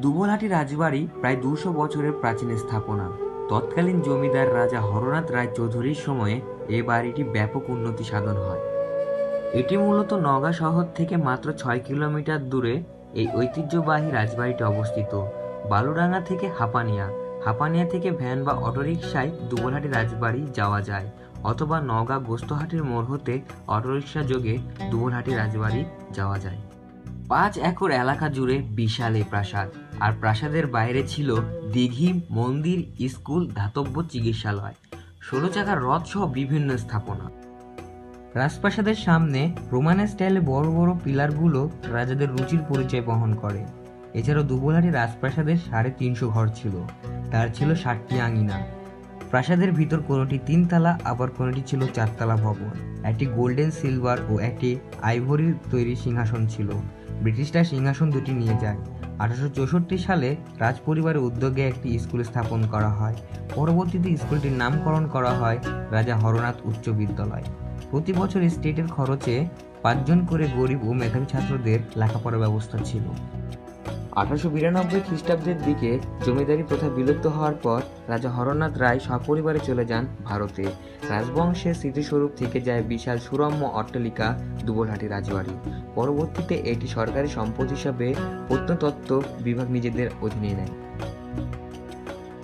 দুবলহাটি রাজবাড়ি প্রায় ২০০ বছরের প্রাচীন স্থাপনা। তৎকালীন জমিদার রাজা হরনাথ রায় চৌধুরীর সময়ে এ বাড়িটি ব্যাপক উন্নতি সাধন হয়। এটি মূলত নওগাঁ শহর থেকে মাত্র ৬ কিলোমিটার দূরে এই ঐতিহ্যবাহী রাজবাড়িটি অবস্থিত। বালুডাঙ্গা থেকে হাপানিয়া, হাপানিয়া থেকে ভ্যান বা অটোরিকশায় দুবলহাটি রাজবাড়ি যাওয়া যায়, অথবা নওগাঁ গোস্তহাটির মোড় হতে অটোরিকশা যোগে দুবলহাটি রাজবাড়ি যাওয়া যায়। ৫ একর এলাকা জুড়ে বিশাল এই প্রাসাদ, আর প্রাসাদের বাইরে ছিল দিঘি, মন্দির, স্কুল, ধাতব্য চিকিৎসালয়, ১৬ চাকার রথ সহ বিভিন্ন স্থাপনা। রাজপ্রাসাদের সামনে রোমান স্টাইলে বড় বড় পিলারগুলো রাজাদের রুচির পরিচয় বহন করে। এছাড়াও দুবলহাটি রাজপ্রাসাদের ৩৫০ ঘর ছিল, তার ছিল ৬০টি আঙিনা। প্রাসাদের ভিতর কোনোটি ৩ তলা, আবার কোনোটি ছিল ৪ তলা ভবন। একটি গোল্ডেন, সিলভার ও একটি আইভরির তৈরি সিংহাসন ছিল। ব্রিটিশরা সিংহাসন দুটি নিয়ে যায়। ১৮৬৪ সালে রাজপরিবারের উদ্যোগে একটি স্কুল স্থাপন করা হয়। পরবর্তীতে স্কুলটির নামকরণ করা হয় রাজা হরনাথ উচ্চ বিদ্যালয়। প্রতি বছর স্টেটের খরচে ৫ জন করে গরিব ও মেধাবী ছাত্রদের লেখাপড়ার ব্যবস্থা ছিল। ১৮৯২ খ্রিস্টাব্দের দিকে জমিদারি প্রথা বিলুপ্ত হওয়ার পর রাজা হরনাথ রায় সপরিবারে চলে যান ভারতে। রাজবংশের স্মৃতিস্বরূপ থেকে যায় বিশাল সুরম্য অট্টালিকা দুবলহাটি রাজবাড়ি। পরবর্তীতে এটি সরকারি সম্পদ হিসাবে প্রত্নতত্ত্ব বিভাগ নিজেদের অধীনে নেয়।